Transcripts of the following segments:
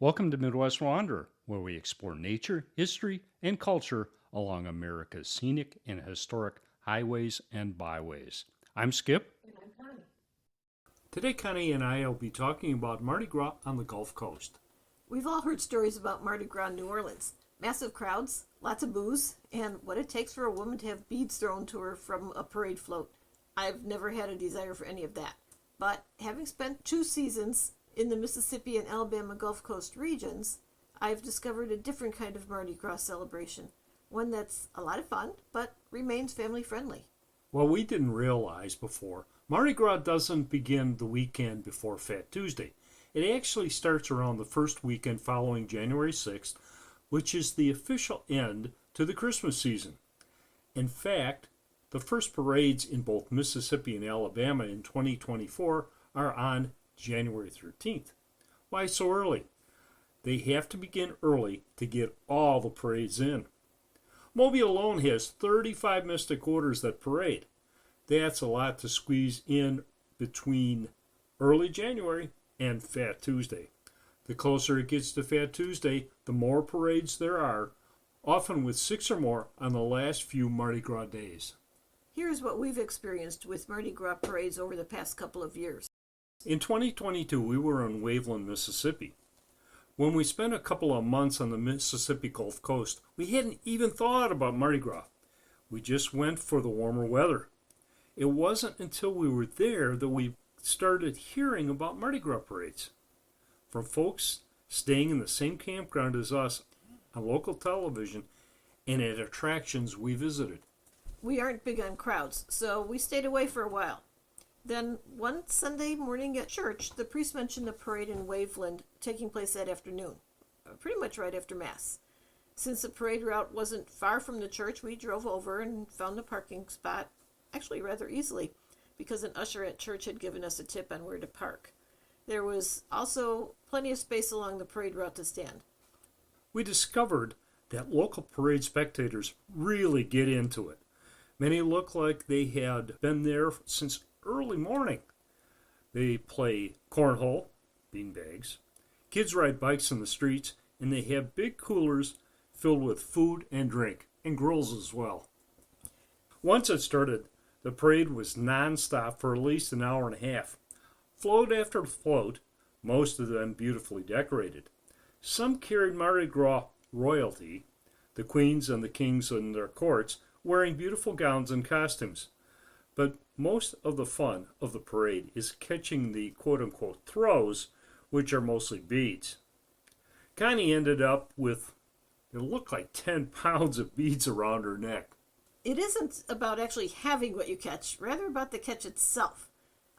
Welcome to Midwest Wanderer, where we explore nature, history, and culture along America's scenic and historic highways and byways. I'm Skip. And I'm Connie. Today, Connie and I will be talking about Mardi Gras on the Gulf Coast. We've all heard stories about Mardi Gras in New Orleans. Massive crowds, lots of booze, and what it takes for a woman to have beads thrown to her from a parade float. I've never had a desire for any of that. But having spent 2 seasons in the Mississippi and Alabama Gulf Coast regions, I've discovered a different kind of Mardi Gras celebration. One that's a lot of fun, but remains family friendly. Well, we didn't realize before, Mardi Gras doesn't begin the weekend before Fat Tuesday. It actually starts around the first weekend following January 6th, which is the official end to the Christmas season. In fact, the first parades in both Mississippi and Alabama in 2024 are on January 13th. Why so early? They have to begin early to get all the parades in. Mobile alone has 35 Mystic Orders that parade. That's a lot to squeeze in between early January and Fat Tuesday. The closer it gets to Fat Tuesday, the more parades there are, often with 6 or more on the last few Mardi Gras days. Here's what we've experienced with Mardi Gras parades over the past couple of years. In 2022, we were in Waveland, Mississippi. When we spent a couple of months on the Mississippi Gulf Coast, we hadn't even thought about Mardi Gras. We just went for the warmer weather. It wasn't until we were there that we started hearing about Mardi Gras parades. From folks staying in the same campground as us on local television and at attractions we visited. We aren't big on crowds, so we stayed away for a while. Then, one Sunday morning at church, the priest mentioned a parade in Waveland taking place that afternoon, pretty much right after Mass. Since the parade route wasn't far from the church, we drove over and found a parking spot, actually rather easily, because an usher at church had given us a tip on where to park. There was also plenty of space along the parade route to stand. We discovered that local parade spectators really get into it. Many look like they had been there since early morning. They play cornhole, beanbags, kids ride bikes in the streets, and they have big coolers filled with food and drink, and grills as well. Once it started, the parade was non-stop for at least an hour and a half. Float after float, most of them beautifully decorated. Some carried Mardi Gras royalty, the queens and the kings in their courts, wearing beautiful gowns and costumes. But most of the fun of the parade is catching the quote-unquote throws, which are mostly beads. Connie ended up with, it looked like 10 pounds of beads around her neck. It isn't about actually having what you catch, rather about the catch itself.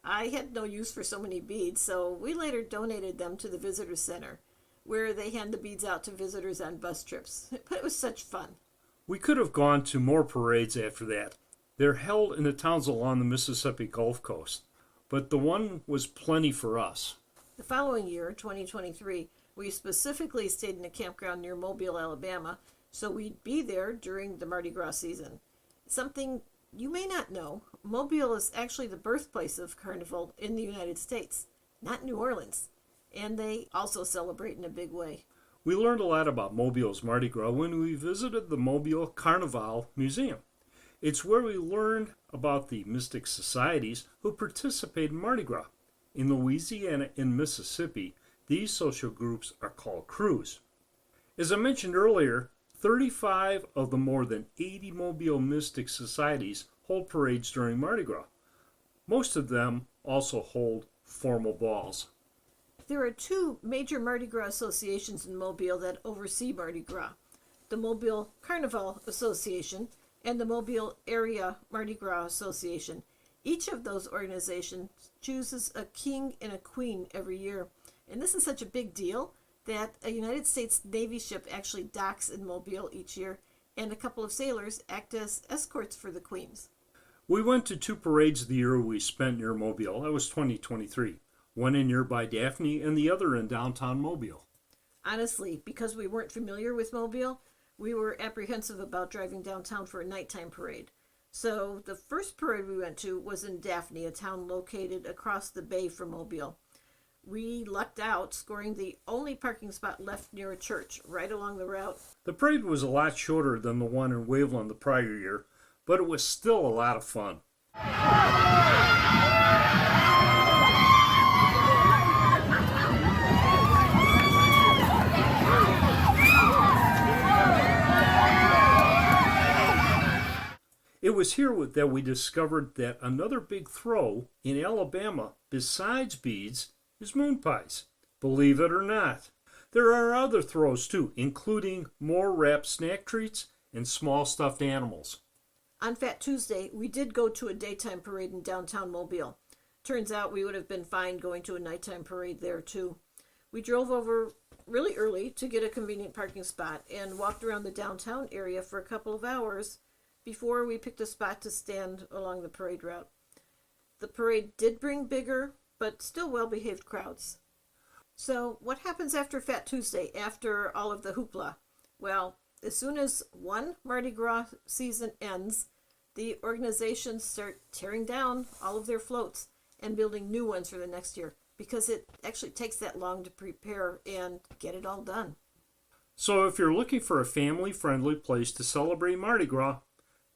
I had no use for so many beads, so we later donated them to the visitor center, where they hand the beads out to visitors on bus trips. But it was such fun. We could have gone to more parades after that. They're held in the towns along the Mississippi Gulf Coast, but the one was plenty for us. The following year, 2023, we specifically stayed in a campground near Mobile, Alabama, so we'd be there during the Mardi Gras season. Something you may not know, Mobile is actually the birthplace of Carnival in the United States, not New Orleans, and they also celebrate in a big way. We learned a lot about Mobile's Mardi Gras when we visited the Mobile Carnival Museum. It's where we learned about the mystic societies who participate in Mardi Gras. In Louisiana and Mississippi, these social groups are called crews. As I mentioned earlier, 35 of the more than 80 Mobile mystic societies hold parades during Mardi Gras. Most of them also hold formal balls. There are 2 major Mardi Gras associations in Mobile that oversee Mardi Gras. The Mobile Carnival Association and the Mobile Area Mardi Gras Association. Each of those organizations chooses a king and a queen every year. And this is such a big deal that a United States Navy ship actually docks in Mobile each year, and a couple of sailors act as escorts for the queens. We went to 2 parades the year we spent near Mobile. That was 2023. One in nearby Daphne and the other in downtown Mobile. Honestly, because we weren't familiar with Mobile, we were apprehensive about driving downtown for a nighttime parade. So the first parade we went to was in Daphne, a town located across the bay from Mobile. We lucked out, scoring the only parking spot left near a church right along the route. The parade was a lot shorter than the one in Waveland the prior year, but it was still a lot of fun. It was here that we discovered that another big throw in Alabama, besides beads, is moon pies. Believe it or not. There are other throws too, including more wrapped snack treats and small stuffed animals. On Fat Tuesday, we did go to a daytime parade in downtown Mobile. Turns out we would have been fine going to a nighttime parade there too. We drove over really early to get a convenient parking spot and walked around the downtown area for a couple of hours before we picked a spot to stand along the parade route. The parade did bring bigger, but still well-behaved crowds. So what happens after Fat Tuesday, after all of the hoopla? Well, as soon as one Mardi Gras season ends, the organizations start tearing down all of their floats and building new ones for the next year, because it actually takes that long to prepare and get it all done. So if you're looking for a family-friendly place to celebrate Mardi Gras,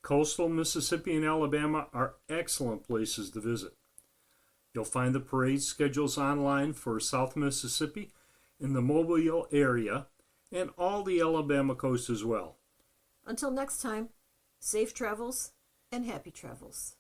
coastal Mississippi and Alabama are excellent places to visit. You'll find the parade schedules online for South Mississippi in the Mobile area and all the Alabama coast as well. Until next time, safe travels and happy travels.